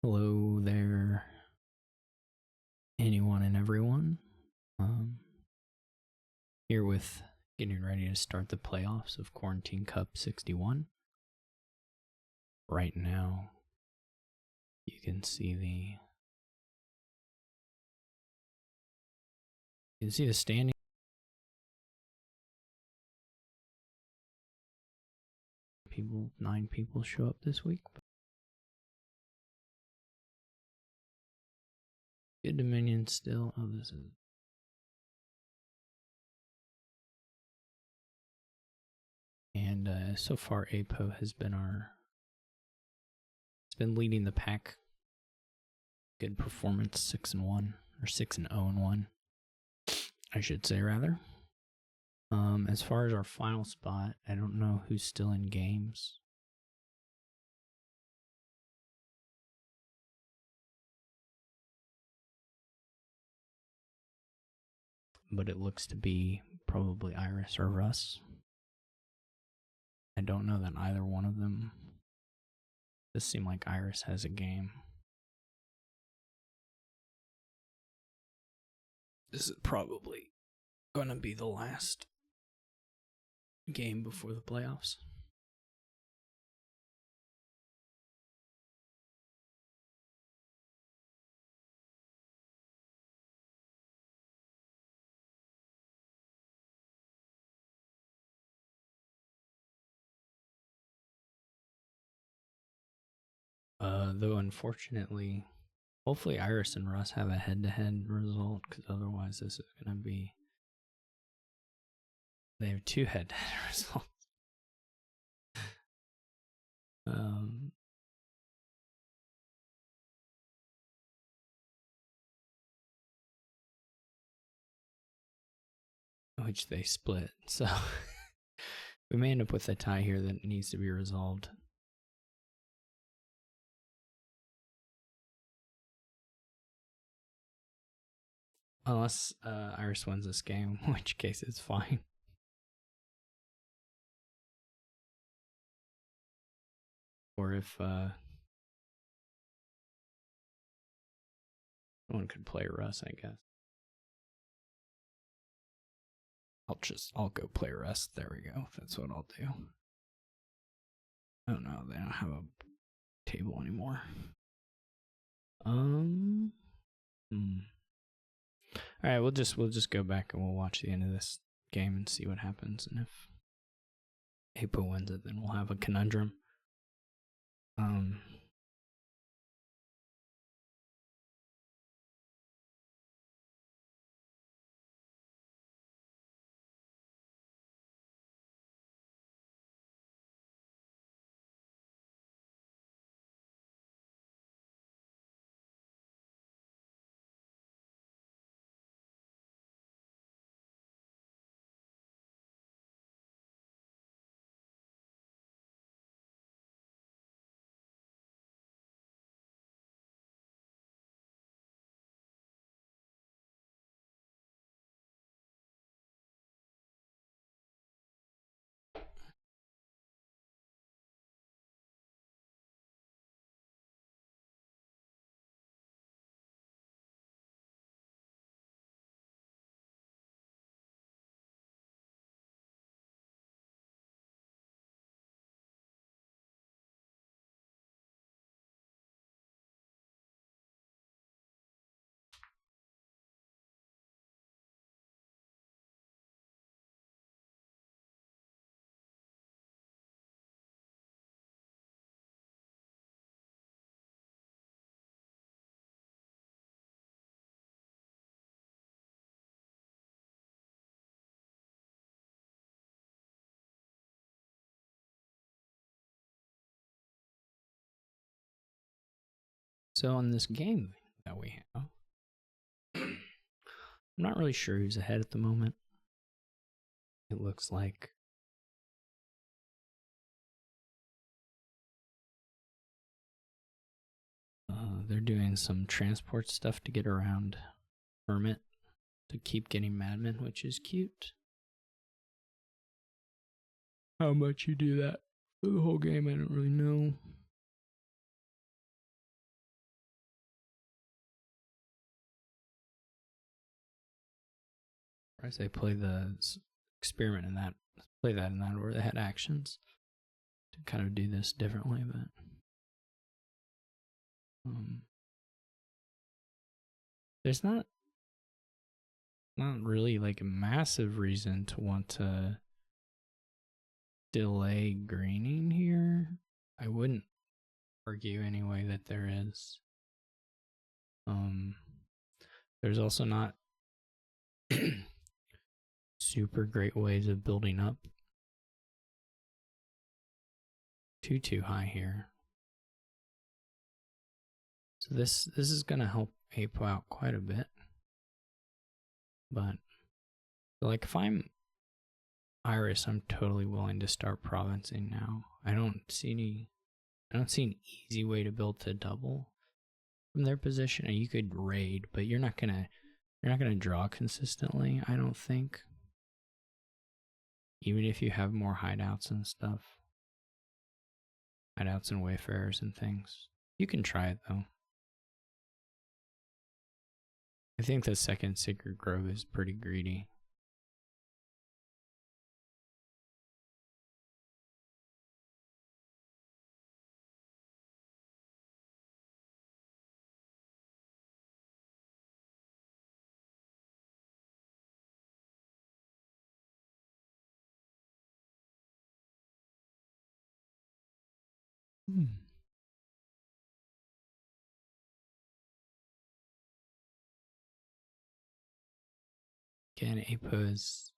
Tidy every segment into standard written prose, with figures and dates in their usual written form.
Hello there, anyone and everyone. Um, Here with getting ready to start the playoffs of Quarantine Cup 61. Right now, you can see the standing. People, 9 people show up this week. Good Dominion still. Oh, this is. And so far, Apo has been it's been leading the pack. Good performance, 6-1 or 6-0-1, I should say rather. As far as our final spot, I don't know who's still in games. But it looks to be probably Iris or Russ. I don't know that either one of them. Does seem like Iris has a game. This is probably going to be the last game before the playoffs. Though unfortunately, hopefully Iris and Russ have a head-to-head result, because otherwise this is going to be. They have 2 head-to-head results. Which they split, so we may end up with a tie here that needs to be resolved. Unless Iris wins this game, in which case it's fine. Or if one could play Russ, I guess. I'll go play Russ. There we go. That's what I'll do. Oh no, they don't have a table anymore. All right, we'll just go back and we'll watch the end of this game and see what happens. And if Apo wins it, then we'll have a conundrum. So on this game that we have, I'm not really sure who's ahead at the moment. It looks like they're doing some transport stuff to get around Hermit to keep getting Madman, which is cute. How much you do that for the whole game, I don't really know. surprised they play the experiment in that, play that in that order. They had actions to kind of do this differently, but there's not really like a massive reason to want to delay greening here. I wouldn't argue anyway that there is. There's also not super great ways of building up too high here. So this is gonna help Apo out quite a bit. But like if I'm Iris, I'm totally willing to start provincing now. I don't see an easy way to build to double from their position. And you could raid, but you're not gonna draw consistently, I don't think. Even if you have more hideouts and stuff. Hideouts and wayfarers and things. You can try it though. I think the second Sacred Grove is pretty greedy. Again, Apo's,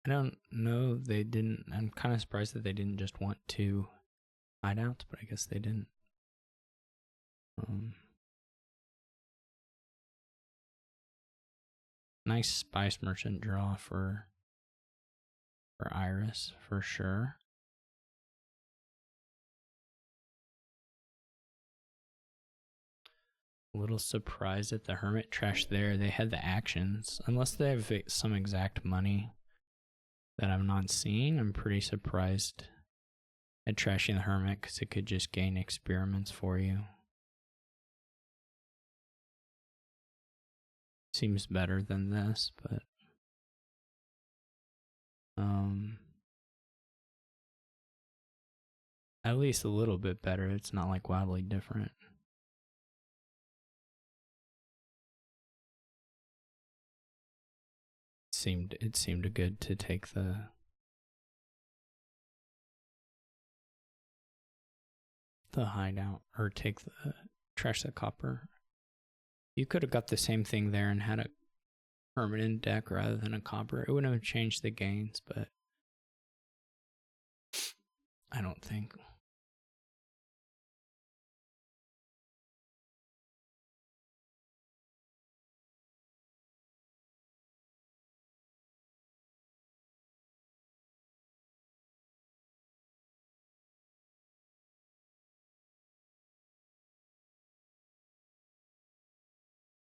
I don't know, they didn't, I'm kind of surprised that they didn't just want 2 hideouts, but I guess they didn't. Nice Spice Merchant draw for Iris, for sure. A little surprised at the Hermit trash there. They had the actions. Unless they have some exact money that I'm not seeing, I'm pretty surprised at trashing the Hermit because it could just gain experiments for you. Seems better than this, but at least a little bit better. It's not like wildly different. It seemed good to take the hideout, or take the trash the copper. You could have got the same thing there and had a permanent deck rather than a copper. It wouldn't have changed the gains, but I don't think.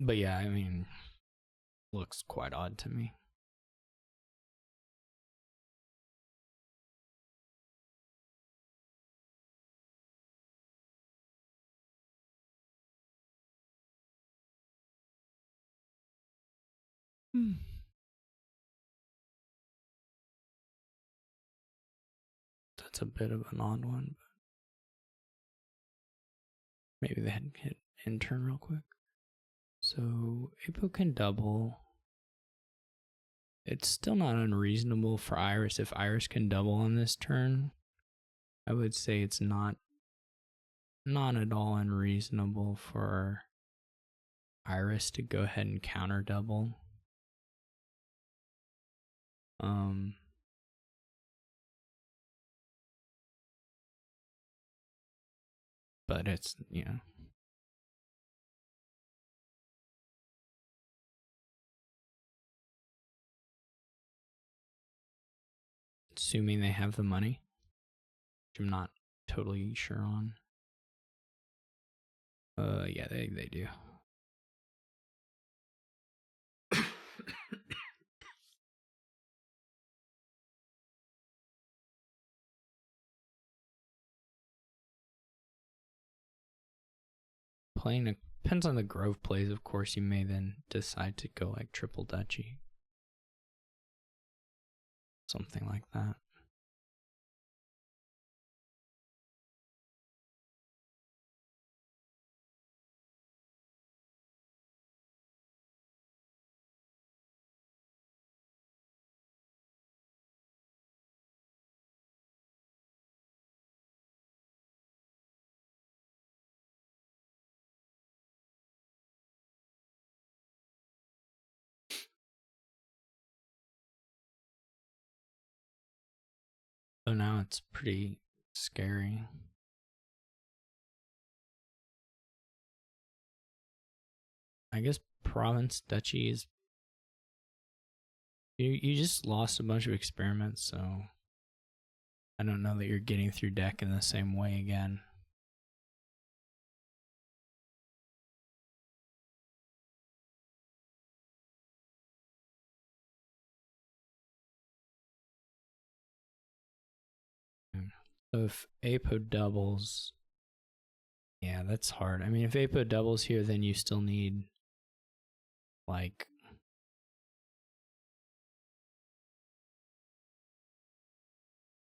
But yeah, I mean, looks quite odd to me. That's a bit of an odd one. But maybe they hadn't hit intern real quick. So Apo can double. It's still not unreasonable for Iris. If Iris can double on this turn, I would say it's not at all unreasonable for Iris to go ahead and counter double. But it's, you know, assuming they have the money, which I'm not totally sure on. Yeah, they do. playing, depends on the Grove plays, of course, you may then decide to go like triple duchy. Something like that. So now it's pretty scary. I guess province duchy is, you just lost a bunch of experiments, so I don't know that you're getting through deck in the same way again. So if Apo doubles, yeah, that's hard. I mean, if Apo doubles here, then you still need like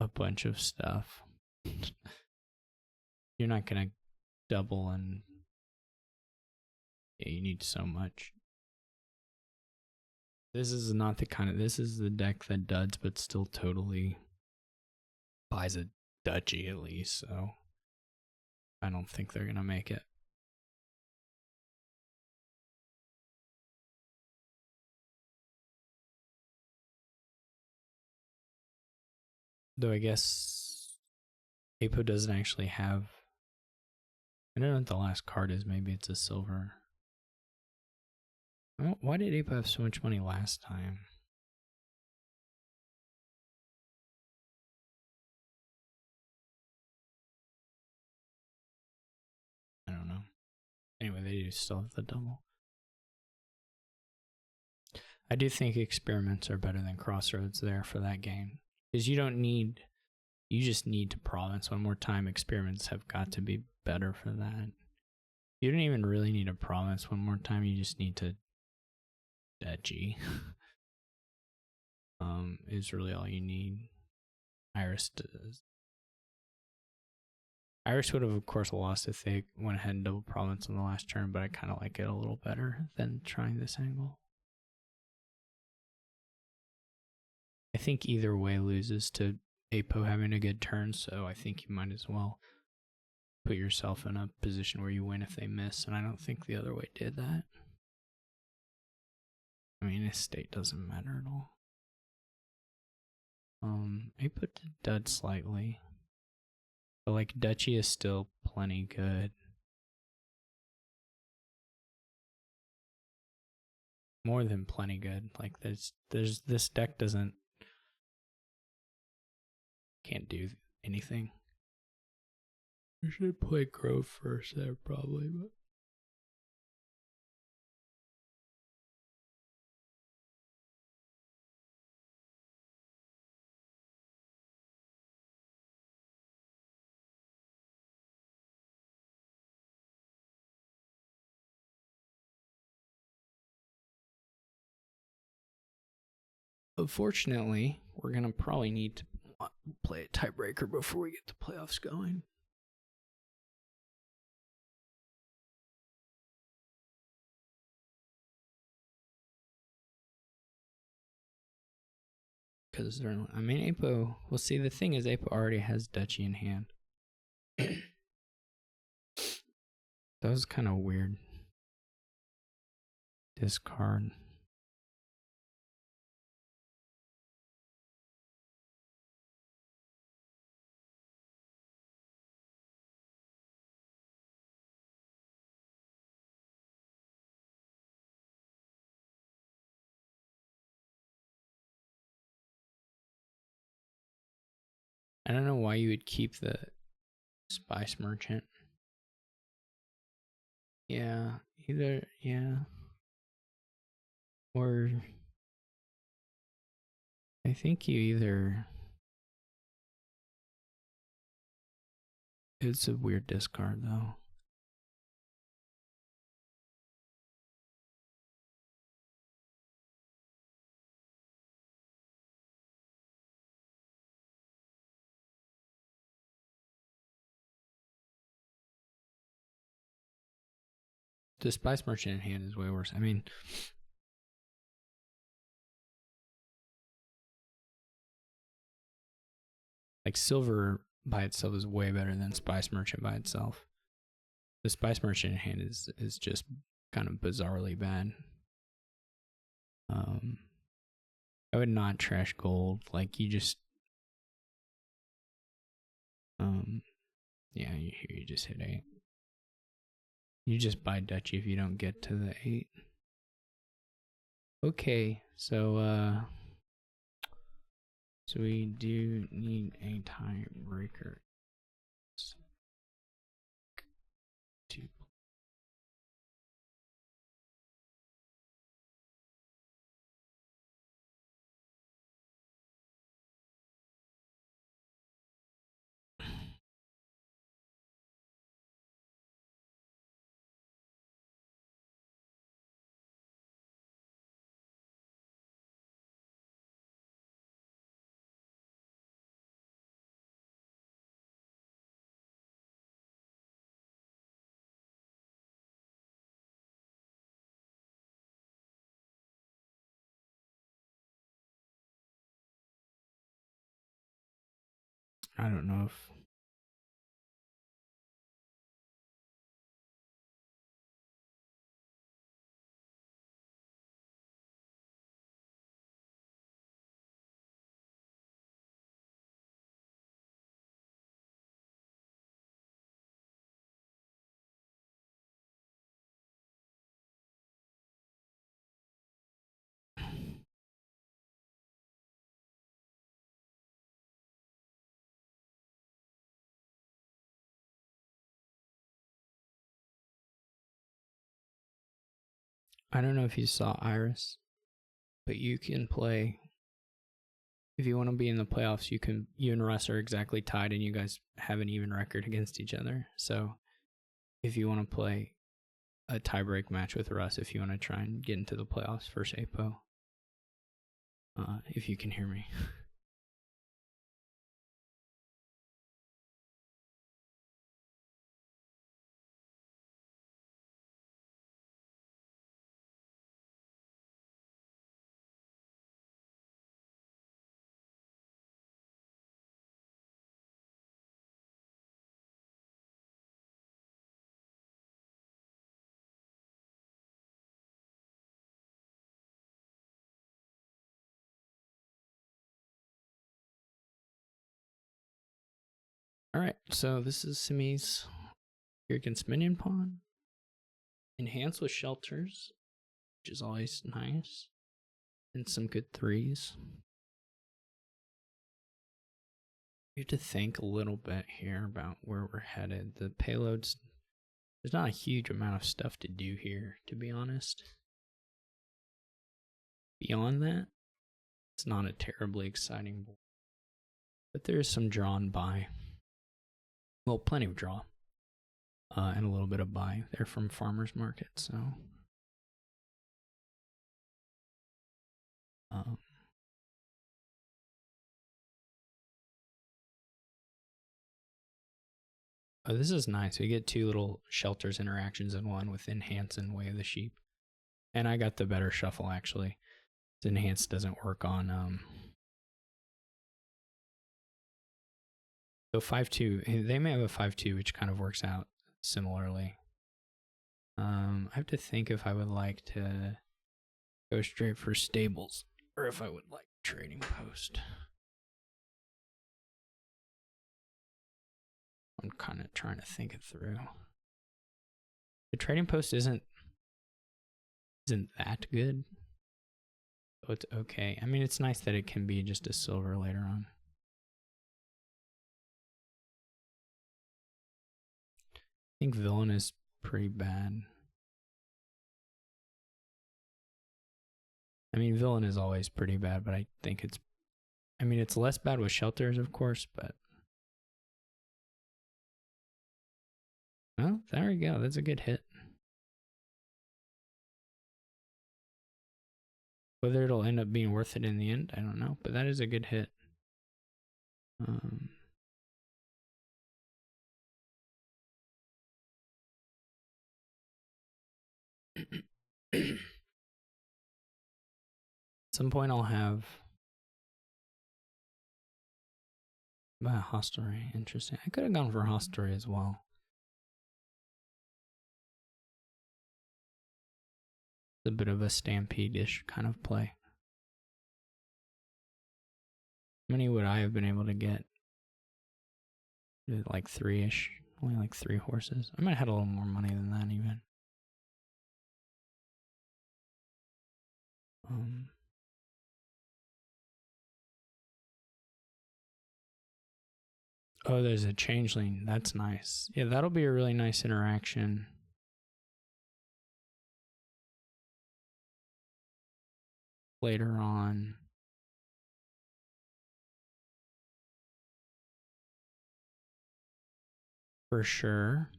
a bunch of stuff. You're not gonna double, and yeah, you need so much. This is not the kind of, this is the deck that duds but still totally buys a duchy at least, so I don't think they're gonna make it. Though I guess Apo doesn't actually have, I don't know what the last card is, maybe it's a silver. Why did Apo have so much money last time? I don't know. Anyway, they do still have the double. I do think experiments are better than crossroads there for that game. Because you don't need, you just need to province one more time. Experiments have got to be better for that. You don't even really need a province one more time, you just need to duchy. Is really all you need. Iris does. Iris would have, of course, lost if they went ahead and double province on the last turn, but I kind of like it a little better than trying this angle. I think either way loses to Apo having a good turn, so I think you might as well put yourself in a position where you win if they miss, and I don't think the other way did that. I mean, his state doesn't matter at all. Apo did dud slightly, but like duchy is still plenty good. More than plenty good. Like there's this deck can't do anything. We should play Grove first there probably, but unfortunately, we're gonna probably need to play a tiebreaker before we get the playoffs going. Because I mean, Apo. Well, see, the thing is, Apo already has duchy in hand. That was kind of weird. Discard. I don't know why you would keep the Spice Merchant. Yeah, either, yeah. Or I think you either, it's a weird discard though. the Spice Merchant in hand is way worse. I mean, like silver by itself is way better than Spice Merchant by itself. The Spice Merchant in hand is just kind of bizarrely bad. I would not trash gold. Like you just, yeah, you just hit 8. You just buy Dutchy if you don't get to the 8. Okay, so we do need a tiebreaker. I don't know if you saw Iris, but you can play. If you want to be in the playoffs, you and Russ are exactly tied, and you guys have an even record against each other. So, if you want to play a tiebreak match with Russ, if you want to try and get into the playoffs versus Apo, if you can hear me. Alright, so this is Simi's Against Minion Pawn. Enhance with shelters, which is always nice. And some good 3s. We have to think a little bit here about where we're headed. The payloads, there's not a huge amount of stuff to do here, to be honest. Beyond that, it's not a terribly exciting board. But there is some drawn buy. Well, plenty of draw. And a little bit of buy there from Farmer's Market, so. Oh, this is nice. We get 2 little shelters interactions in one with Enhance and Way of the Sheep. And I got the better shuffle, actually. Enhance doesn't work on... So 5-2, they may have a 5-2, which kind of works out similarly. I have to think if I would like to go straight for stables, or if I would like Trading Post. I'm kind of trying to think it through. The Trading Post isn't that good. So it's okay. I mean, it's nice that it can be just a silver later on. I think Villain is pretty bad. I mean, Villain is always pretty bad, but I think it's... I mean, it's less bad with shelters, of course, but... Well, there we go. That's a good hit. Whether it'll end up being worth it in the end, I don't know, but that is a good hit. At some point I'll have hostelry. Interesting. I could have gone for hostelry as well. It's a bit of a stampede-ish kind of play. How many would I have been able to get? Like 3-ish. Only like 3 horses. I might have had a little more money than that even. Oh, there's a changeling. That's nice. Yeah, that'll be a really nice interaction. Later on. For sure.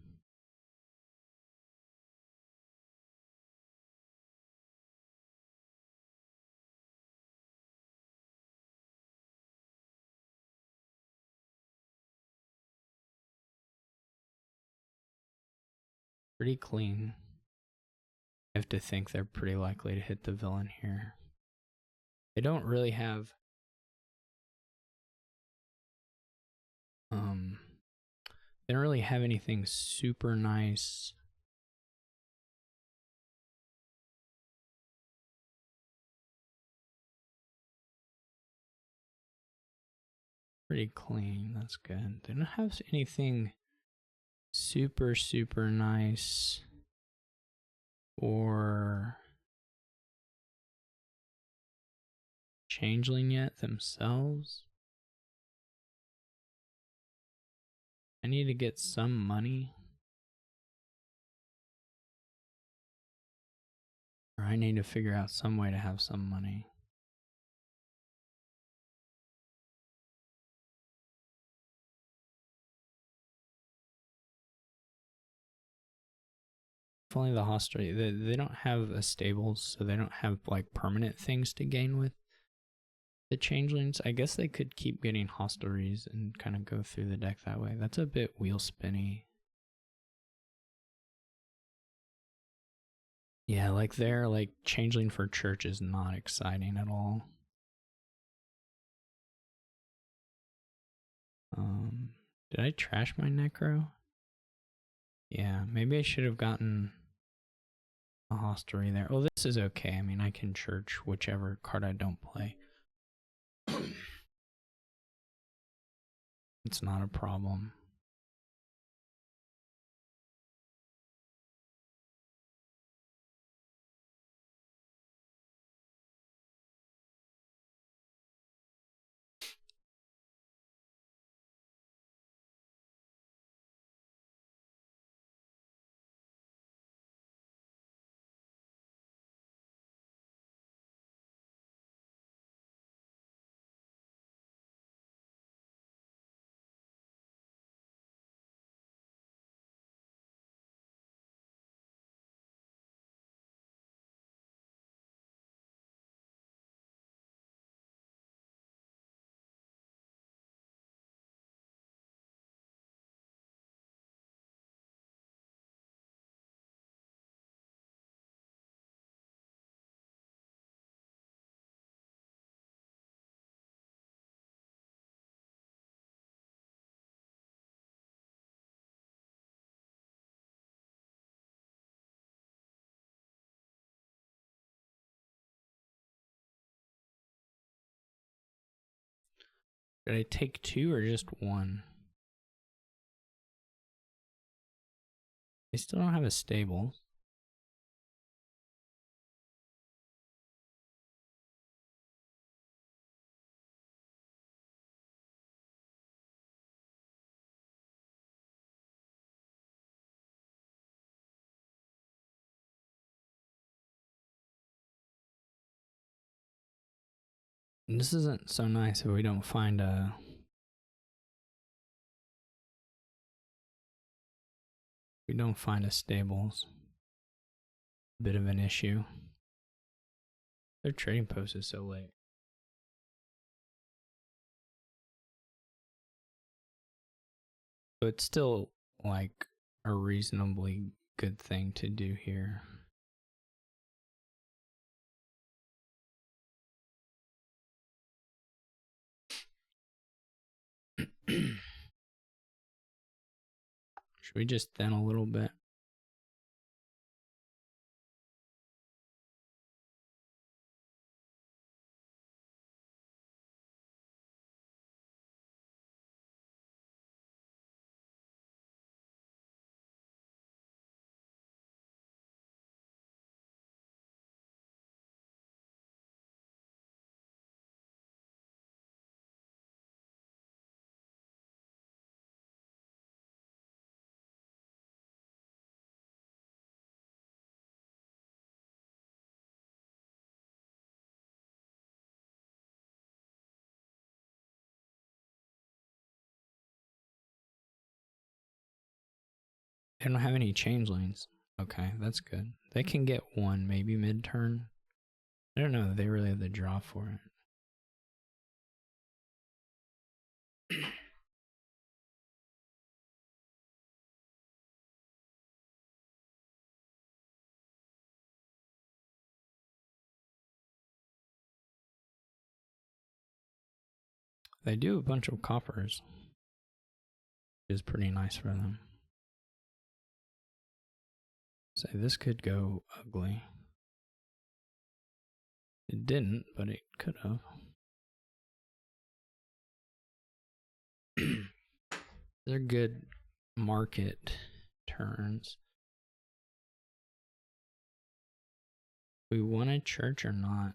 Pretty clean. I have to think they're pretty likely to hit the villain here. They don't really have they don't really have anything super nice. Pretty clean. That's good. They don't have anything super nice or changeling yet themselves. I need to get some money. Or I need to figure out some way to have some money. If only the hostelry, they don't have a stables, so they don't have like permanent things to gain with the changelings. I guess they could keep getting hostelries and kind of go through the deck that way. That's a bit wheel spinny. Yeah, like their like changeling for church is not exciting at all. Did I trash my necro? Yeah, maybe I should have gotten a hostelry there. Oh, this is okay. I mean, I can church whichever card I don't play. It's not a problem. Did I take 2 or just 1? They still don't have a stable. And this isn't so nice if we don't find a... We don't find a stables. Bit of an issue. Their trading post is so late. But it's still like a reasonably good thing to do here. Should we just thin a little bit? They don't have any changelings. Okay, that's good. They can get one, maybe mid-turn. I don't know that they really have the draw for it. They do a bunch of coppers, which is pretty nice for them. Say this could go ugly. It didn't, but it could have. They're good market turns. We want a church or not?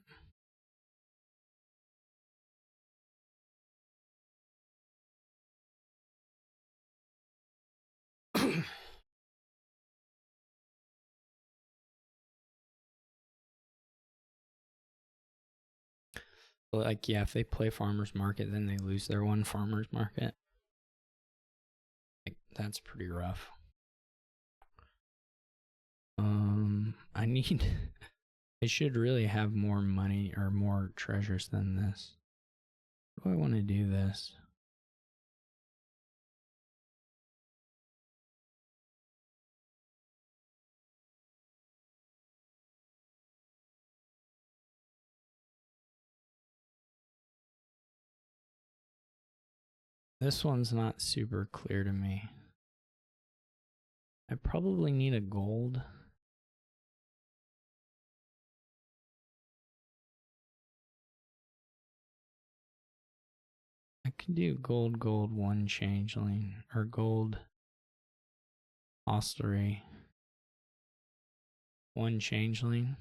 Like, yeah, if they play farmer's market, then they lose their one farmer's market. Like, that's pretty rough. I need. I should really have more money or more treasures than this. Do I want to do this? This one's not super clear to me. I probably need a gold. I could do gold, gold, one changeling, or gold hostelry, one changeling.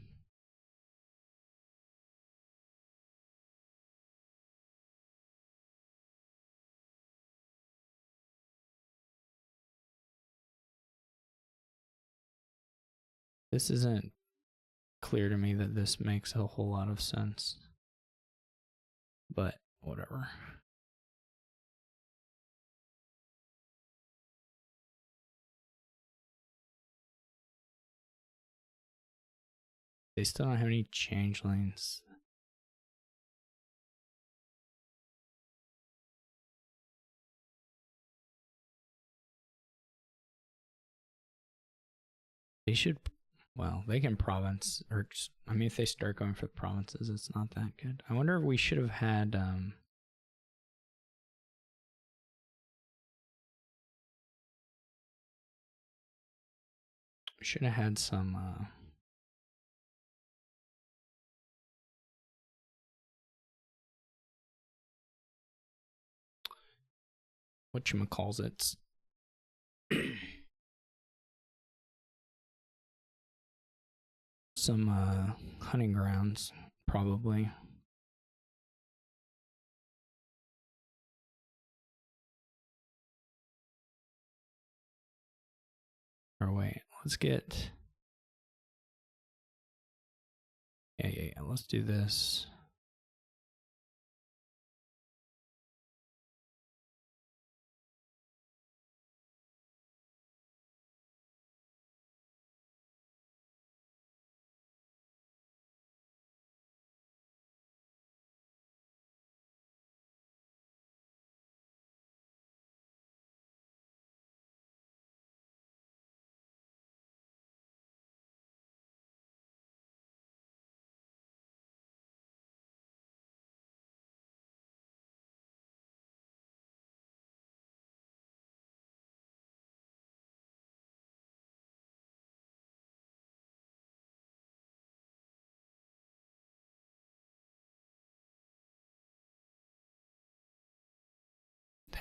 This isn't clear to me that this makes a whole lot of sense, but whatever. They still don't have any changelings. They should, well, they can province, or I mean, if they start going for the provinces, it's not that good. I wonder if we should have had, should have had some, whatchamacallits. Some hunting grounds, probably. Or wait, let's get. Yeah. Let's do this.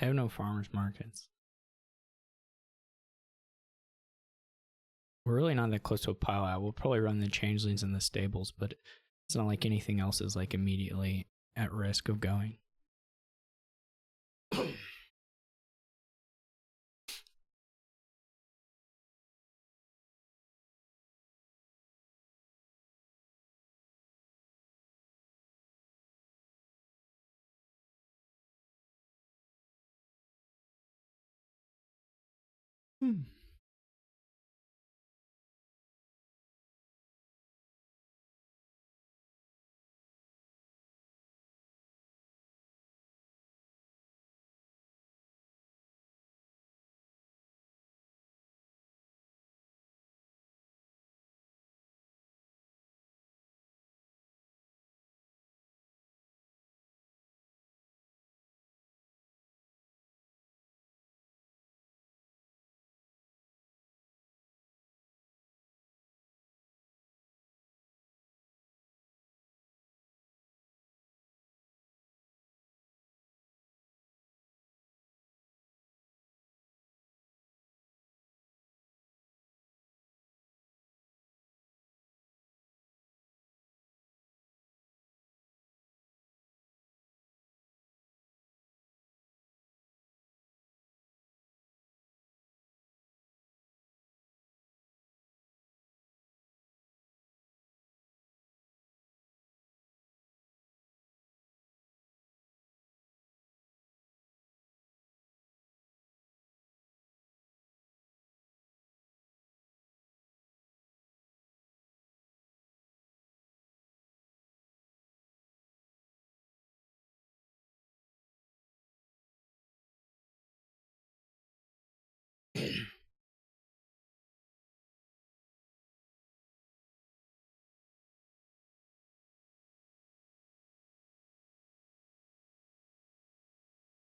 They have no farmers markets. We're really not that close to a pile out. We'll probably run the changelings in the stables, but it's not like anything else is like immediately at risk of going.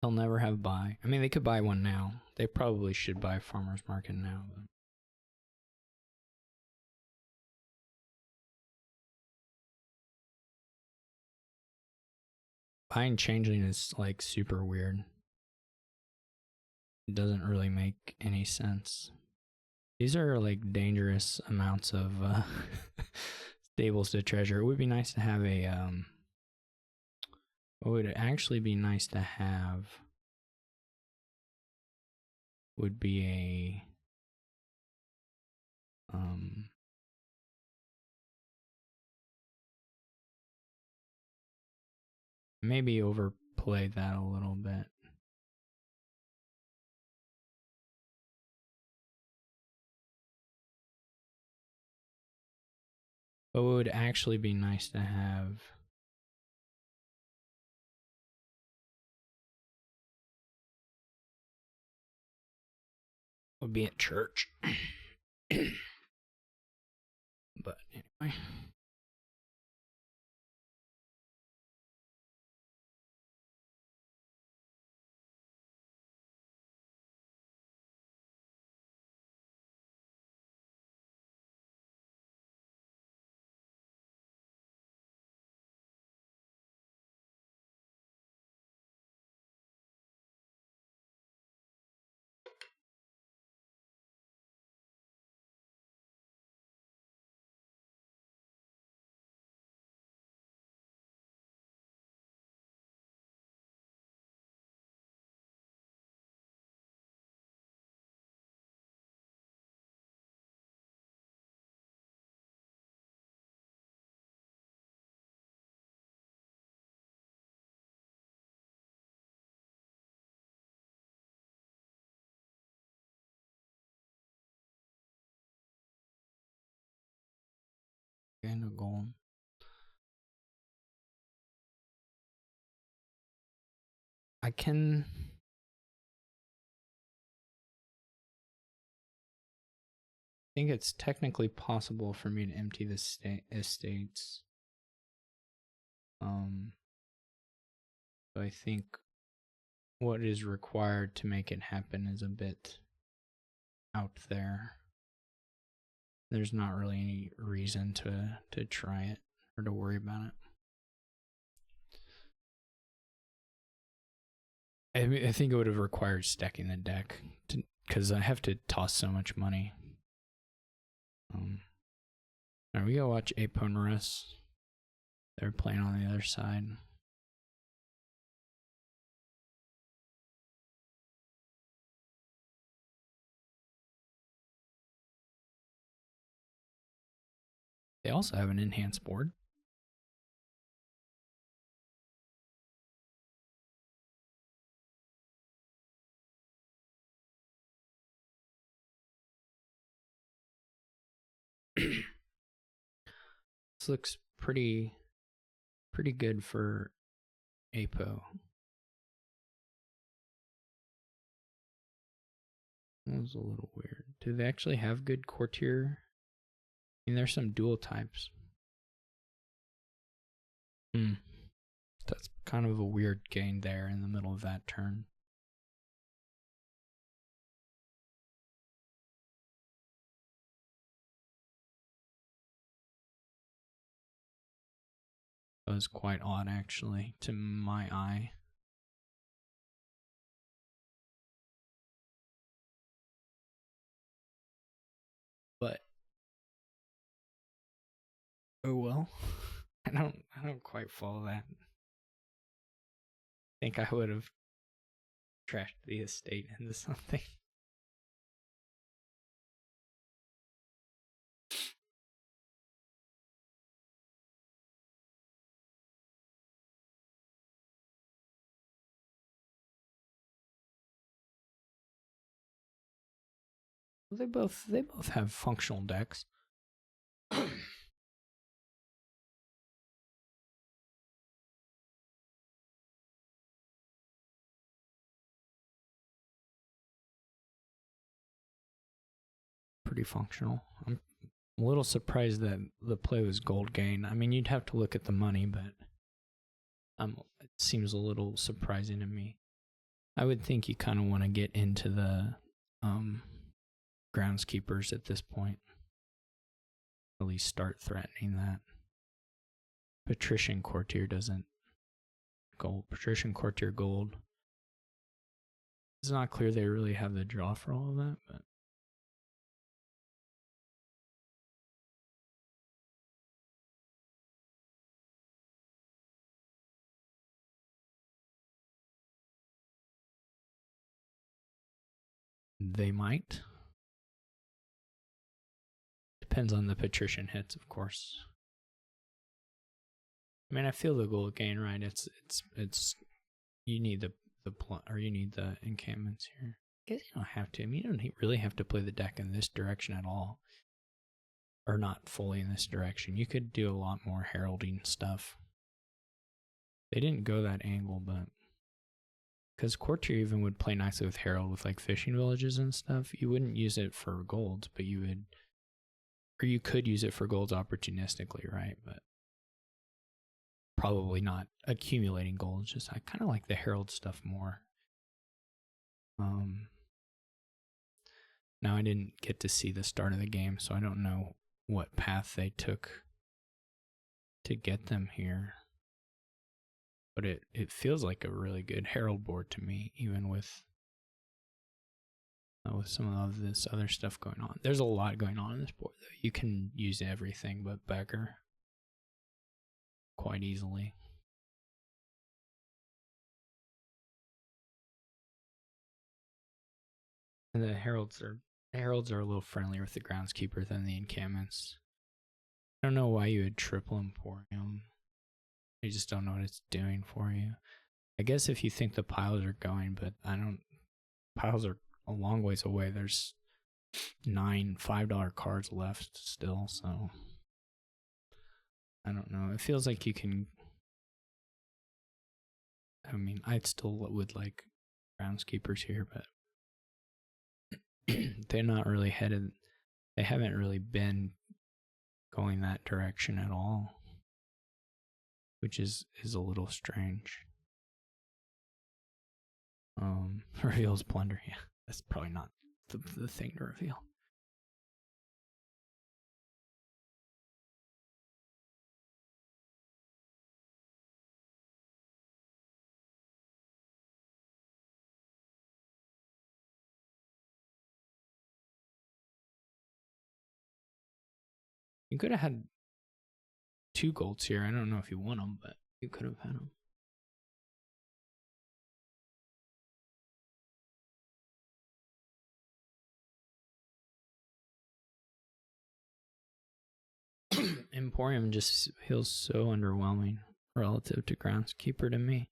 They'll never have buy. I mean, they could buy one now. They probably should buy farmers market now. But buying changeling is like super weird. It doesn't really make any sense. These are like dangerous amounts of stables to treasure. It would be nice to have a what would actually be nice to have would be a maybe overplay that a little bit. But what would actually be nice to have would be at church. But anyway. And a goal. I think it's technically possible for me to empty the estates. So I think what is required to make it happen is a bit out there. There's not really any reason to try it or to worry about it. I think it would have required stacking the deck because I have to toss so much money. Alright, we gotta watch Aponeris. They're playing on the other side. They also have an enhanced board. This looks pretty good for Apo. That was a little weird. Do they actually have good courtier? I mean, there's some dual types. That's kind of a weird gain there in the middle of that turn. That was quite odd, actually, to my eye. But oh well. I don't quite follow that. I think I would have trashed the estate into something. They both have functional decks. Pretty functional. I'm a little surprised that the play was gold gain. I mean, you'd have to look at the money, but it seems a little surprising to me. I would think you kind of want to get into the groundskeepers at this point. At least start threatening that. Patrician Courtier doesn't gold. Patrician Courtier gold. It's not clear they really have the draw for all of that, but they might. Depends on the patrician hits, of course. I mean, I feel the gold gain, right? It's you need the you need the encampments here. I guess you don't have to. I mean, you don't really have to play the deck in this direction at all, or not fully in this direction. You could do a lot more heralding stuff. They didn't go that angle, but because Courtier even would play nicely with Herald with like fishing villages and stuff. You wouldn't use it for golds, but you would, or you could use it for golds opportunistically, right? But probably not accumulating golds. Just I kind of like the Herald stuff more. Now I didn't get to see the start of the game, so I don't know what path they took to get them here. But it feels like a really good Herald board to me, even with some of this other stuff going on. There's a lot going on in this board, though. You can use everything but Becker quite easily. And the Heralds are a little friendlier with the groundskeeper than the encampments. I don't know why you would triple Emporium. You just don't know what it's doing for you. I guess if you think the piles are going, but piles are a long ways away. There's 9 $5 cards left still, so I don't know. It feels like you can. I mean, I still would like groundskeepers here, but they're not really headed. They haven't really been going that direction at all, which is a little strange. Reveals plunder. Yeah, that's probably not the thing to reveal. You could have had 2 golds here. I don't know if you won them, but you could have had them. Emporium just feels so underwhelming relative to Groundskeeper to me.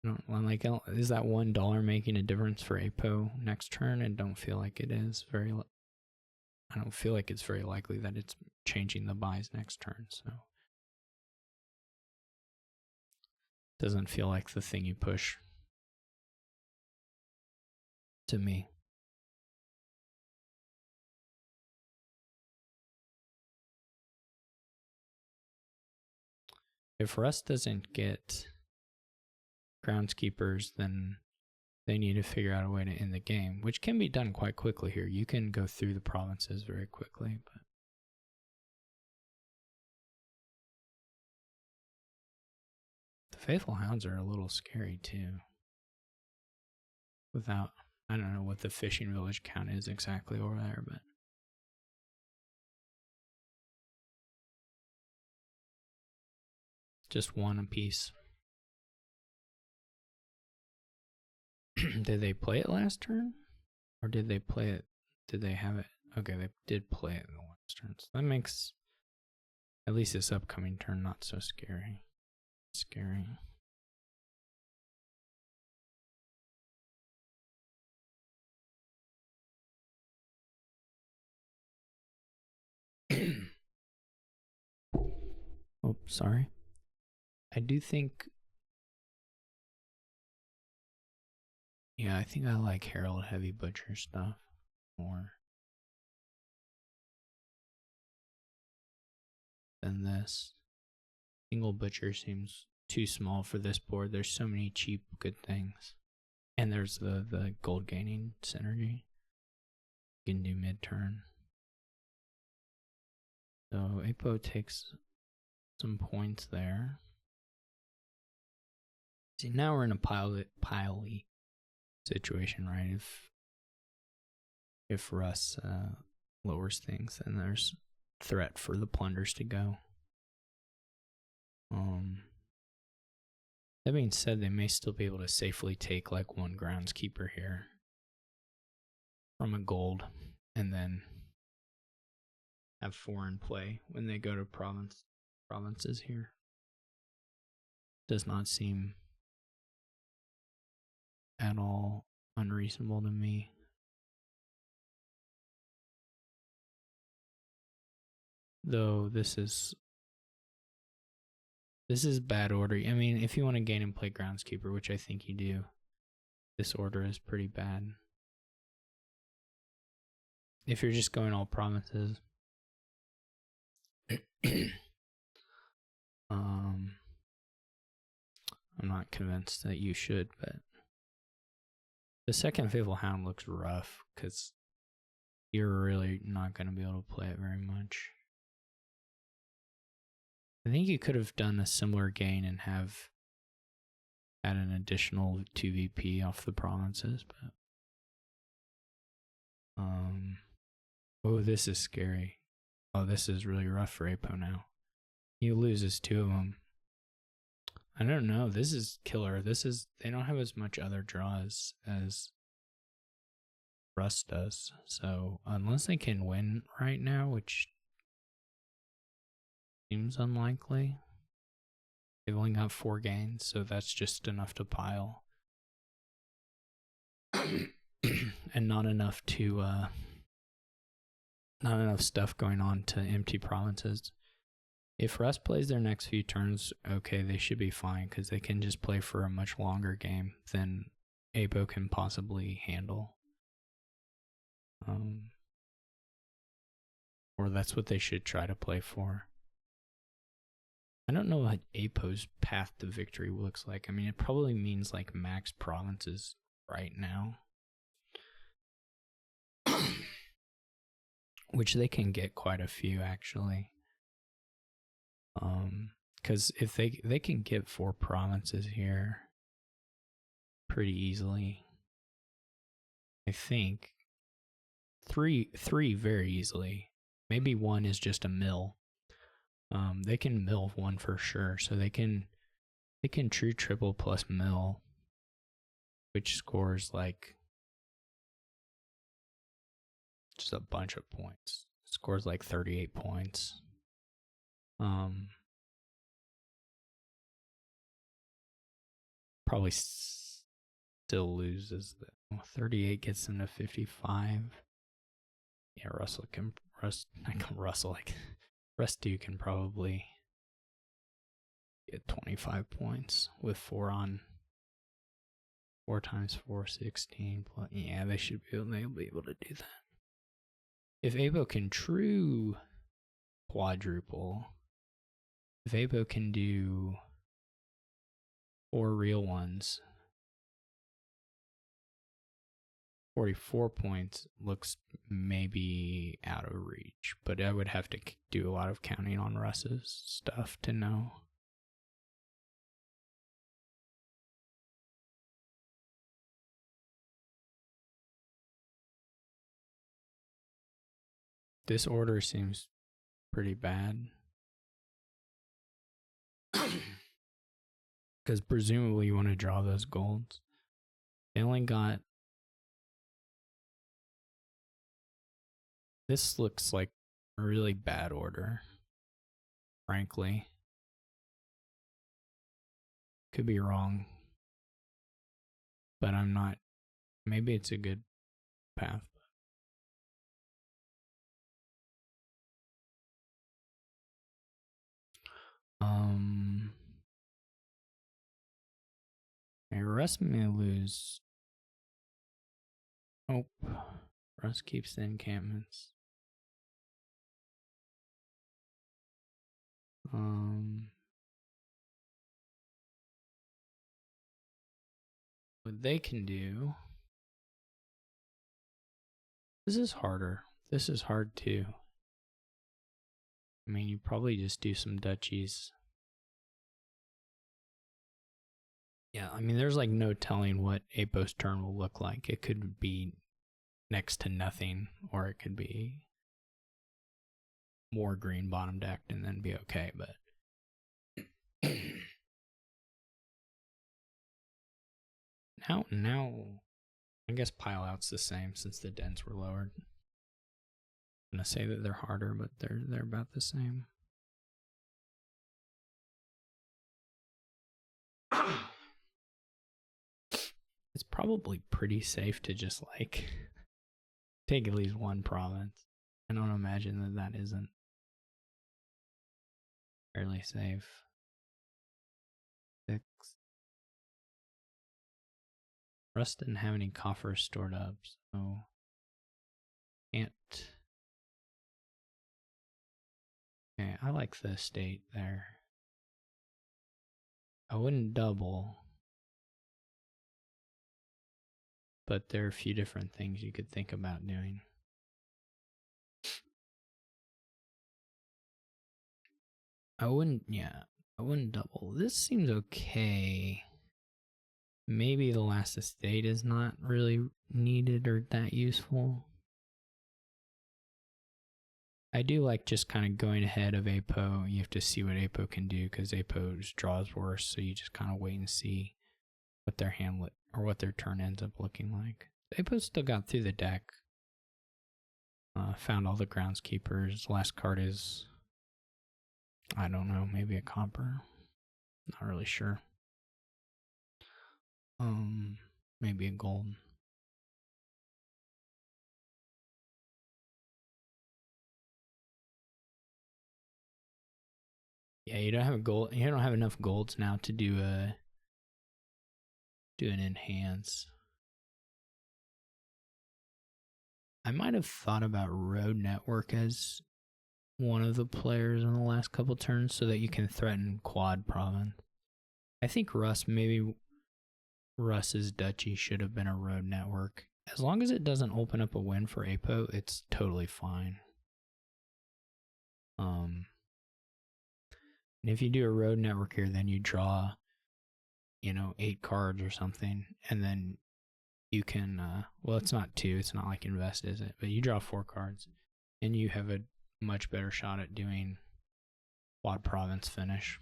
Is that $1 making a difference for Apo next turn? I don't feel like it is I don't feel like it's very likely that it's changing the buys next turn, so doesn't feel like the thing you push to me. If Russ doesn't get Groundskeepers, then they need to figure out a way to end the game, which can be done quite quickly here. You can go through the provinces very quickly, but the Faithful Hounds are a little scary too. Without, I don't know what the fishing village count is exactly over there, but just 1 apiece. Did they play it last turn? Or did they play it? Did they have it? Okay, they did play it in the last turn. So that makes at least this upcoming turn not so scary. Oh, sorry. I do think... Yeah, I think I like Herald Heavy Butcher stuff more than this. Single Butcher seems too small for this board. There's so many cheap good things. And there's the gold gaining synergy. You can do mid-turn. So Apo takes some points there. See, now we're in a piley situation, right? If Russ lowers things, then there's threat for the plunders to go. That being said, they may still be able to safely take like 1 Groundskeeper here from a gold, and then have 4 in play when they go to provinces here. Does not seem at all unreasonable to me. Though this is bad order. I mean, if you want to gain and play Groundskeeper, which I think you do, this order is pretty bad. If you're just going all provinces. I'm not convinced that you should, but the second Faithful Hound looks rough because you're really not going to be able to play it very much. I think you could have done a similar gain and have had an additional 2VP off the provinces, but oh, this is scary. Oh, this is really rough for Apo now. He loses 2 of them. I don't know. This is killer. They don't have as much other draws as Russ does. So unless they can win right now, which seems unlikely, they've only got 4 gains, so that's just enough to pile. And not enough stuff going on to empty provinces. If Russ plays their next few turns, okay, they should be fine because they can just play for a much longer game than Apo can possibly handle. Or that's what they should try to play for. I don't know what Apo's path to victory looks like. I mean, it probably means like max provinces right now. Which they can get quite a few, actually. Because if they can get 4 provinces here pretty easily. I think 3 very easily. Maybe one is just a mill. They can mill one for sure, so they can true triple plus mill, which scores like just a bunch of points. Scores like 38 points. Probably still loses. 38 gets them to 55. Yeah, Russ 2 can probably get 25 points with 4 times 4, 16. Plus, yeah, they'll be able to do that. If Apo can true quadruple, if Apo can do 4 real ones, 44 points looks maybe out of reach, but I would have to do a lot of counting on Russ's stuff to know. This order seems pretty bad. Because presumably you want to draw those golds. They only got... This looks like a really bad order, frankly. Could be wrong. But I'm not... Maybe it's a good path. Russ may lose. Oh, Russ keeps the encampments. What they can do. This is harder. This is hard too. I mean, you probably just do some duchies. Yeah, I mean, there's like no telling what Apo's turn will look like. It could be next to nothing, or it could be more green bottom decked and then be okay, but now I guess pile out's the same since the dens were lowered. I'm gonna say that they're harder, but they're about the same. It's probably pretty safe to just like take at least one province. I don't imagine that isn't fairly safe. 6. Russ didn't have any coffers stored up, so can't. Okay, I like the estate there. I wouldn't double, but there are a few different things you could think about doing. I wouldn't double. This seems okay. Maybe the last estate is not really needed or that useful. I do like just kind of going ahead of Apo. You have to see what Apo can do because Apo's draws worse, so you just kind of wait and see what their hand or what their turn ends up looking like. Apo still got through the deck. Found all the groundskeepers. Last card is, I don't know, maybe a copper. Not really sure. Maybe a gold. Yeah, you don't have a gold. You don't have enough golds now to do an enhance. I might have thought about Road Network as one of the players in the last couple turns so that you can threaten quad province. I think Russ's duchy should have been a Road Network. As long as it doesn't open up a win for Apo, it's totally fine. And if you do a Road Network here, then you draw, 8 cards or something, and then you can, well, it's not 2, it's not like Invest, is it? But you draw 4 cards, and you have a much better shot at doing quad province finish.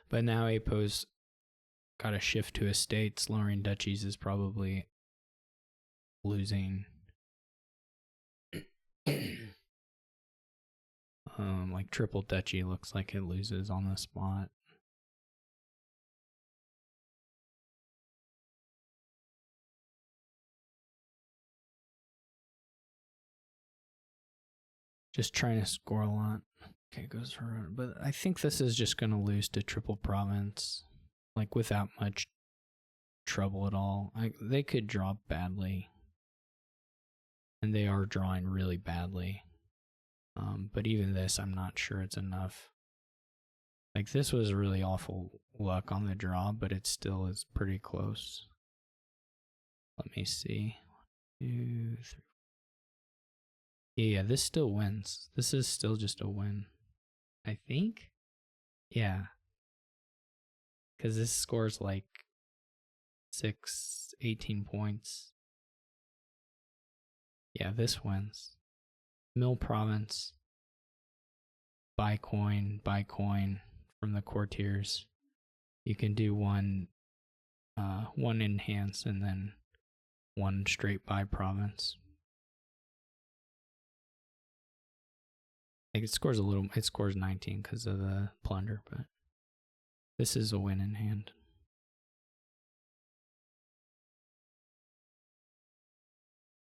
But now Apo's got to shift to estates. Lowering duchies is probably losing. Like triple duchy looks like it loses on the spot. Just trying to score a lot. Okay, goes for, but I think this is just going to lose to triple province, like without much trouble at all. They could draw badly, and they are drawing really badly. But even this, I'm not sure it's enough. Like this was really awful luck on the draw, but it still is pretty close. Let me see. 1, 2, 3. Yeah, this still wins. This is still just a win, I think. Yeah. Because this scores like 18 points. Yeah, this wins. Mill province. Buy coin from the courtiers. You can do one enhance and then one straight buy province. Like it scores 19 because of the plunder, but this is a win in hand.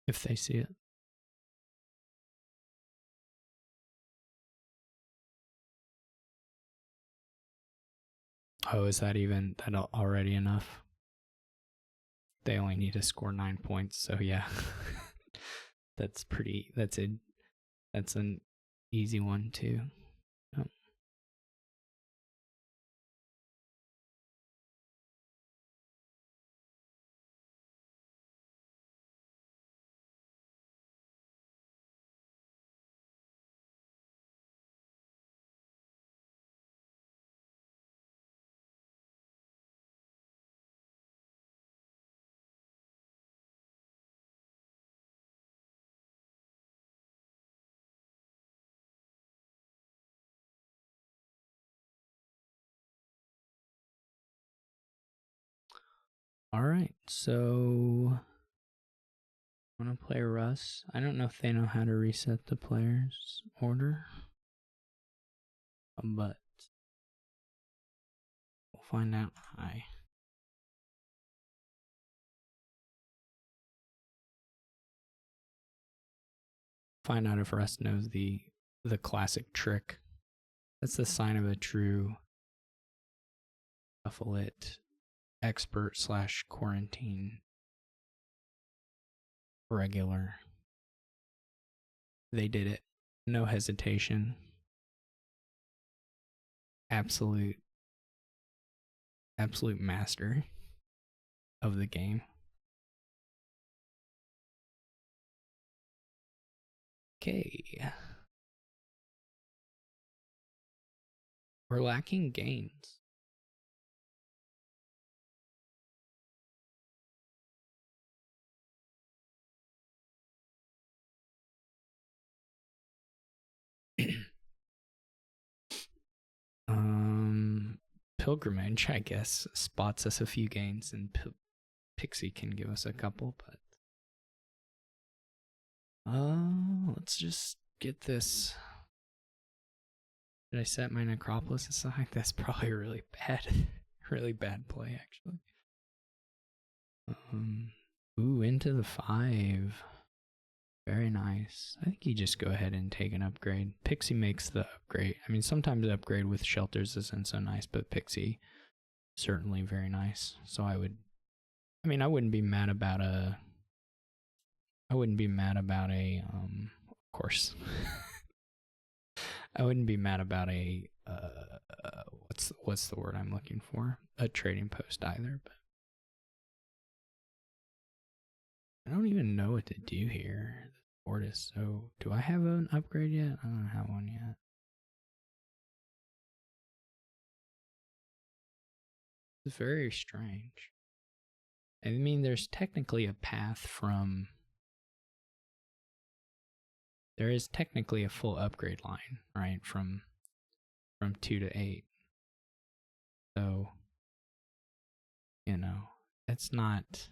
If they see it. Oh, is that already enough? They only need to score 9 points, so yeah. That's an easy one too. Oh. All right, so I want to play Russ. I don't know if they know how to reset the players' order, but we'll find out. Find out if Russ knows the classic trick. That's the sign of a true Shuffle-It expert / quarantine regular. They did it. No hesitation. Absolute master of the game. Okay. We're lacking gains. Pilgrimage, I guess, spots us a few gains, and Pixie can give us a couple, but let's just get this. Did I set my Necropolis aside? That's probably really bad play, actually. Into the 5. Very nice. I think you just go ahead and take an upgrade. Pixie makes the upgrade. I mean, sometimes the upgrade with shelters isn't so nice, but Pixie certainly very nice. So I wouldn't be mad about a of course. I wouldn't be mad about a what's the word I'm looking for? A trading post either, but I don't even know what to do here. The board is so. Do I have an upgrade yet? I don't have one yet. It's very strange. I mean, there's technically a path from... There is technically a full upgrade line, right? From 2 to 8. So, you know, that's not...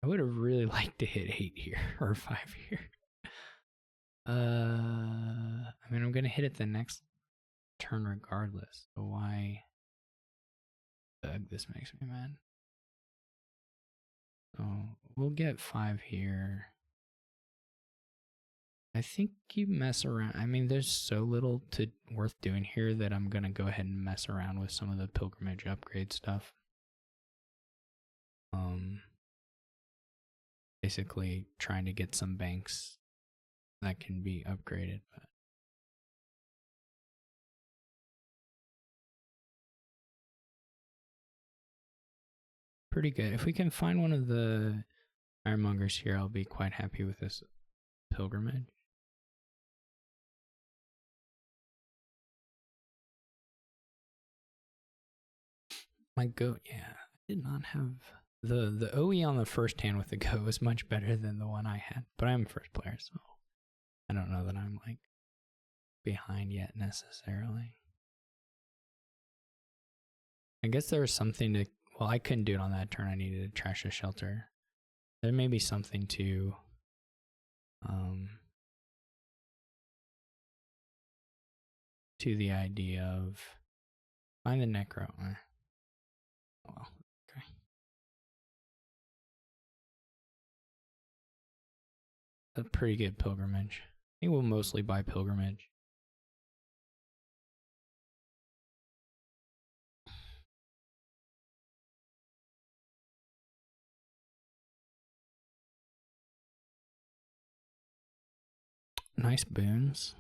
I would have really liked to hit 8 here, or 5 here. I mean, I'm going to hit it the next turn regardless. So why... Ugh, this makes me mad. So, we'll get 5 here. I think you mess around. I mean, there's so little worth doing here that I'm going to go ahead and mess around with some of the pilgrimage upgrade stuff. Basically trying to get some banks that can be upgraded. But pretty good. If we can find one of the ironmongers here, I'll be quite happy with this pilgrimage. My goat, yeah. I did not have the OE on the first hand with the goat was much better than the one I had. But I'm first player, so I don't know that I'm like behind yet necessarily. I guess there was something to... Well, I couldn't do it on that turn. I needed to trash a shelter. There may be something to the idea of find the necro. Oh, well, okay. A pretty good pilgrimage. I think we'll mostly buy pilgrimage. Nice boons.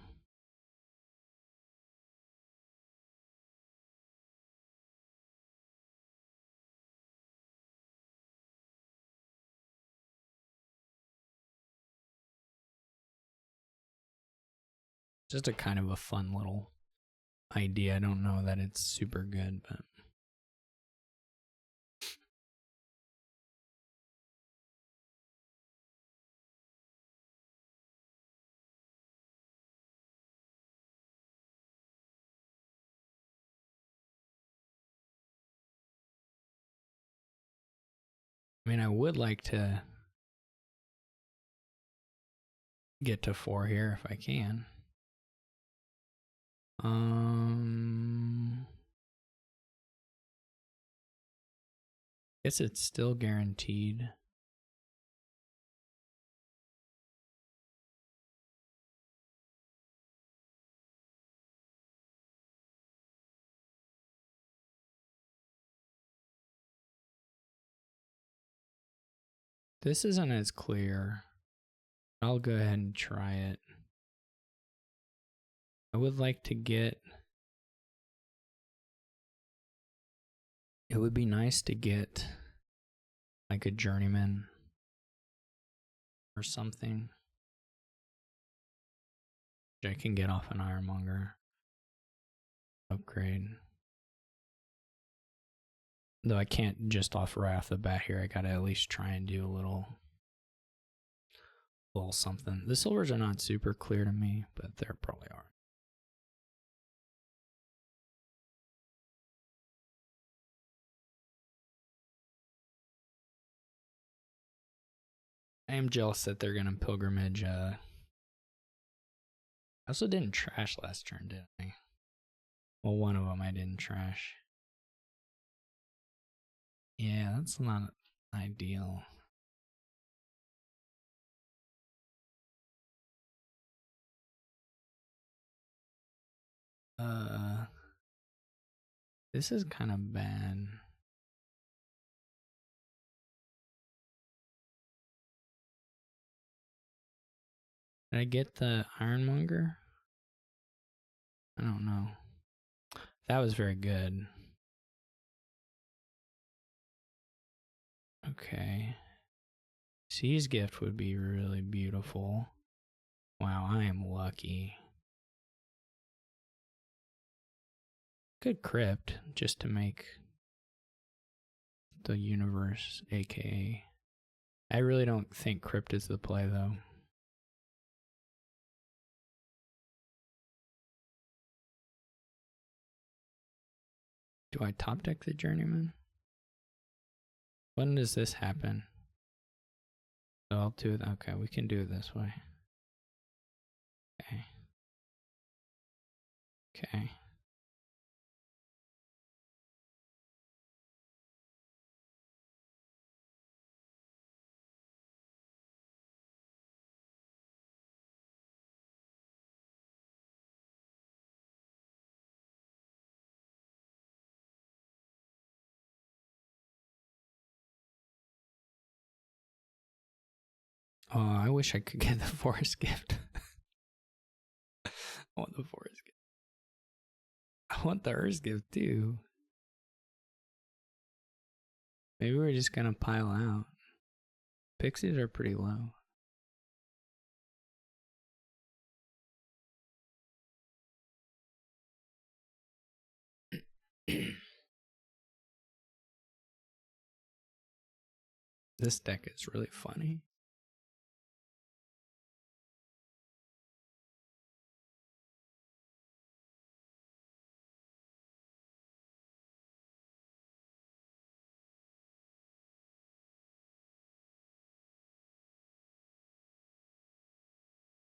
Just a kind of a fun little idea. I don't know that it's super good, but I mean, I would like to get to 4 here if I can. Guess it's still guaranteed. This isn't as clear. I'll go ahead and try it. I would like to get... It would be nice to get like a journeyman or something. I can get off an ironmonger upgrade. Though I can't just off right off the bat here. I gotta at least try and do a little something. The silvers are not super clear to me, but they probably are. I am jealous that they're gonna pilgrimage. I also didn't trash last turn, did I? Well, one of them I didn't trash. Yeah, that's not ideal. This is kind of bad. Did I get the ironmonger? I don't know. That was very good. Okay. Sea's gift would be really beautiful. Wow, I am lucky. Good crypt, just to make the universe, aka. I really don't think Crypt is the play though. Do I top deck the Journeyman? When does this happen? So I'll do it. Okay, we can do it this way. Okay. Okay. Oh, I wish I could get the Forest Gift. I want the Forest Gift. I want the Earth Gift too. Maybe we're just gonna pile out. Pixies are pretty low. This deck is really funny.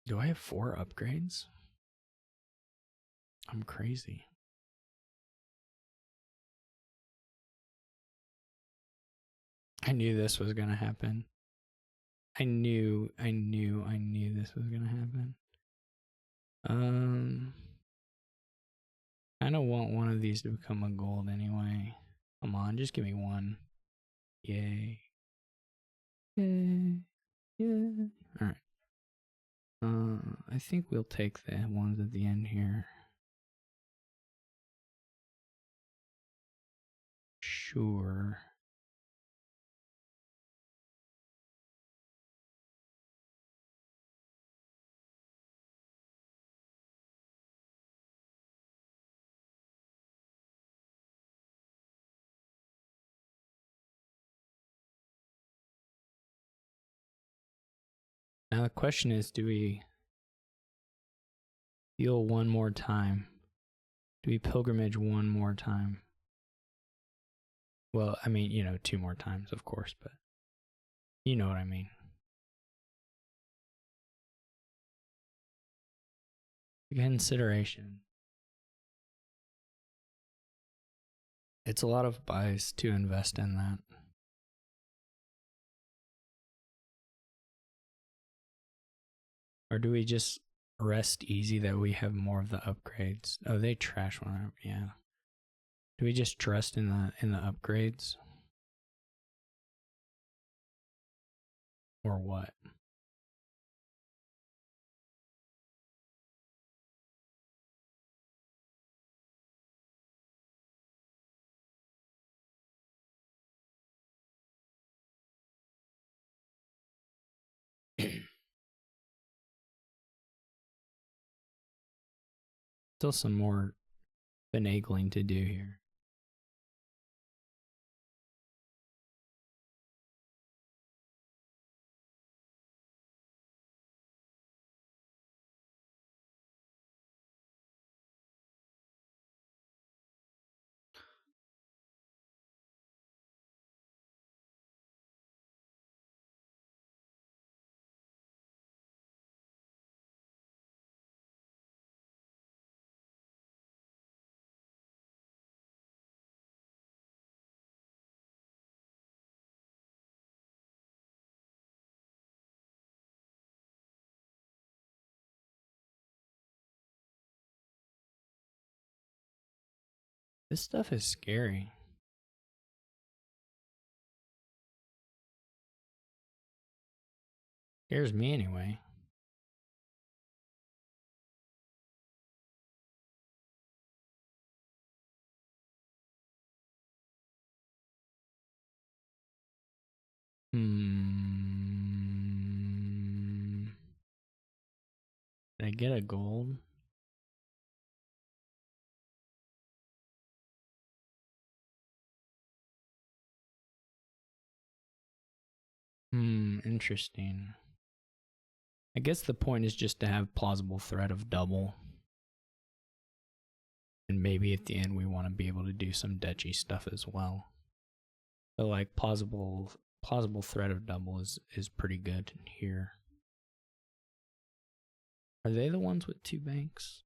Do I have 4 upgrades? I'm crazy. I knew this was gonna happen. I knew this was gonna happen. I don't want one of these to become a gold anyway. Come on, just give me one. Yay. Yay. Yay. Alright. I think we'll take the ones at the end here. Sure. Now the question is, do we heal one more time? Do we pilgrimage one more time? Well, I mean, 2 more times, of course, but you know what I mean. Consideration. It's a lot of buys to invest in that. Or do we just rest easy that we have more of the upgrades? Oh, they trash one up, yeah. Do we just trust in the upgrades? Or what? Still some more finagling to do here. This stuff is scary. Scares me anyway. Did I get a gold? Interesting. I guess the point is just to have plausible threat of double. And maybe at the end we want to be able to do some duchy stuff as well. So like plausible threat of double is pretty good here. Are they the ones with 2 banks?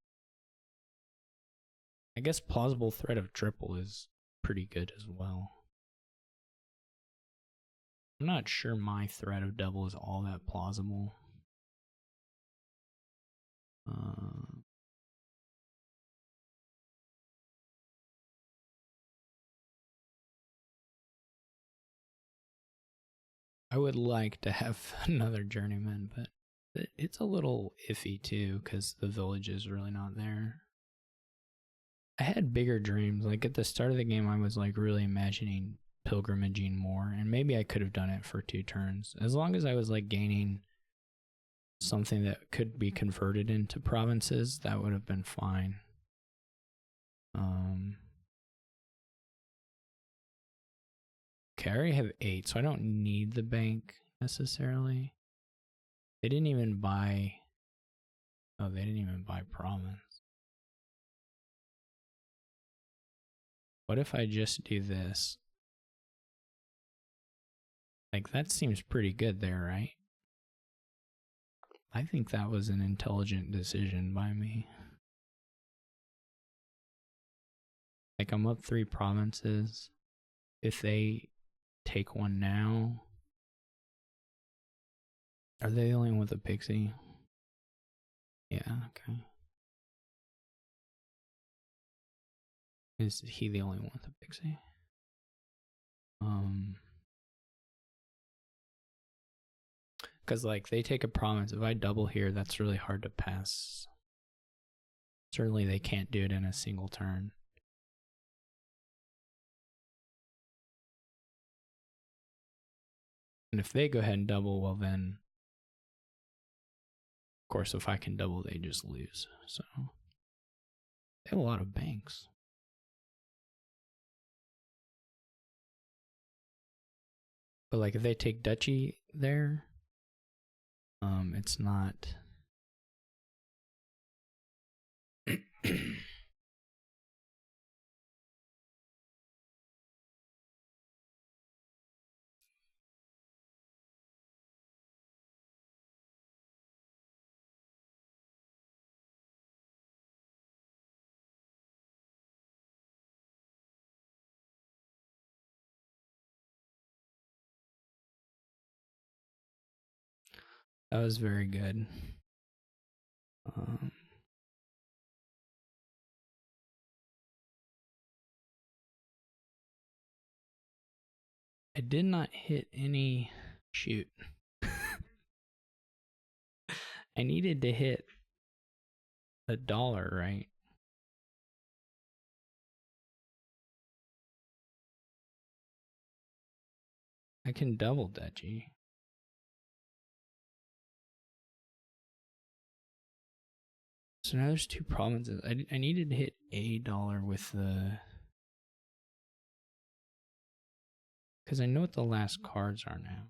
I guess plausible threat of triple is pretty good as well. I'm not sure my threat of double is all that plausible. I would like to have another journeyman, but it's a little iffy too because the village is really not there. I had bigger dreams. Like at the start of the game, I was like really imagining pilgrimaging more, and maybe I could have done it for 2 turns as long as I was like gaining something that could be converted into provinces. That would have been fine. Okay, I already have 8, so I don't need the bank necessarily. They didn't even buy. Oh, they didn't even buy province. What if I just do this? Like, that seems pretty good there, right? I think that was an intelligent decision by me. Like, I'm up 3 provinces. If they take one now, are they the only one with a pixie? Yeah, okay. Is he the only one with a pixie? Because like they take a province. If I double here, that's really hard to pass. Certainly they can't do it in a single turn. And if they go ahead and double, well then, of course, if I can double, they just lose. So they have a lot of banks. But like if they take duchy there, it's not. That was very good. I did not hit any. Shoot. I needed to hit $1, right? I can double duchy. So now there's 2 provinces. I needed to hit $1 with the. Because I know what the last cards are now.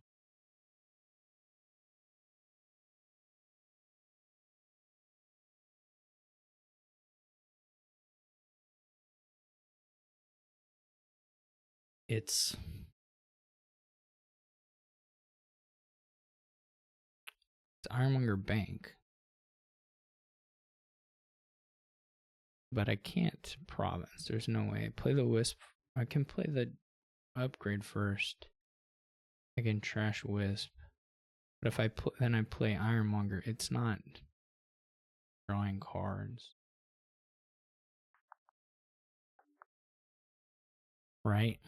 It's Ironmonger Bank. But I can't province. There's no way. Play the Wisp. I can play the upgrade first. I can trash Wisp. But if I then I play Ironmonger, it's not drawing cards. Right?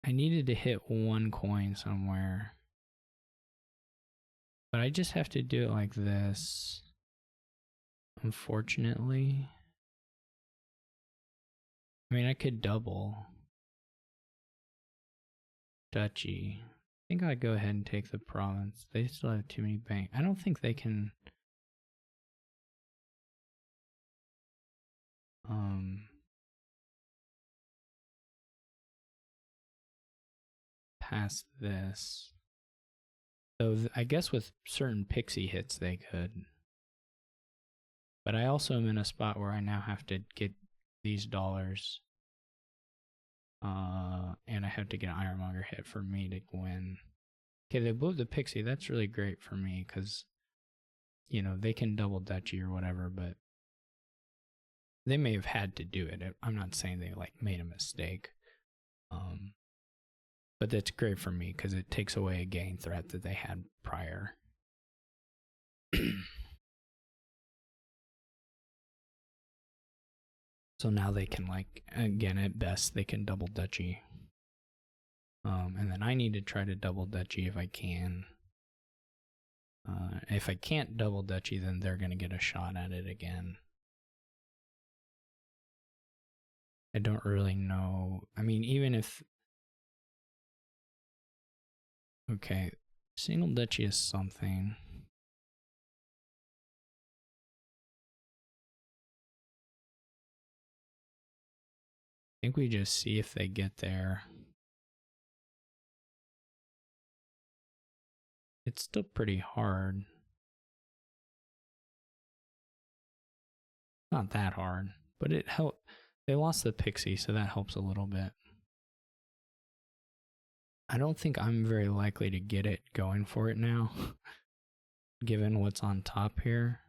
I needed to hit 1 coin somewhere. But I just have to do it like this. Unfortunately. I mean, I could double. Duchy. I think I'd go ahead and take the province. They still have too many banks. I don't think they can. past this. So I guess with certain pixie hits they could. But I also am in a spot where I now have to get these dollars. And I have to get an Ironmonger hit for me to win. Okay, they blew the pixie. That's really great for me because, you know, they can double Dutchy or whatever, but they may have had to do it. I'm not saying they like made a mistake. But that's great for me because it takes away a gain threat that they had prior. So now they can, like, again, at best, they can double Dutchy. And then I need to try to double Dutchy if I can. If I can't double Dutchy, then they're going to get a shot at it again. I don't really know. I mean, even if... Okay, single Dutchy is something. I think we just see if they get there. It's still pretty hard. Not that hard, but it helped. They lost the pixie, so that helps a little bit. I don't think I'm very likely to get it going for it now, given what's on top here.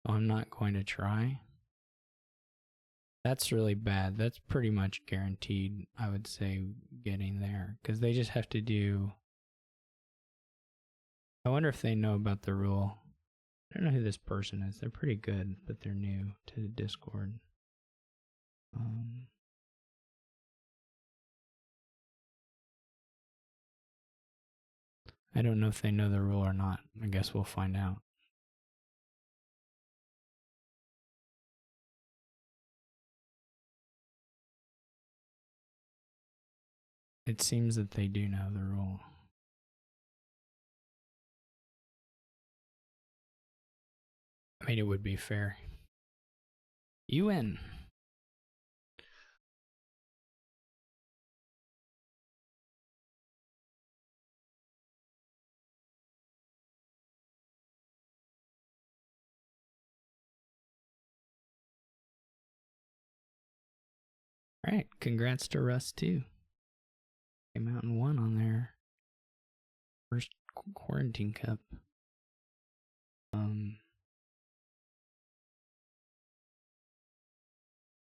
So I'm not going to try. That's really bad. That's pretty much guaranteed, I would say, getting there. Because they just have to do... I wonder if they know about the rule. I don't know who this person is. They're pretty good, but they're new to the Discord. I don't know if they know the rule or not. I guess we'll find out. It seems that they do know the rule. I mean, it would be fair. You win. All right, congrats to Russ too. Came out and won on their first quarantine cup.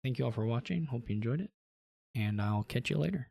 Thank you all for watching. Hope you enjoyed it, and I'll catch you later.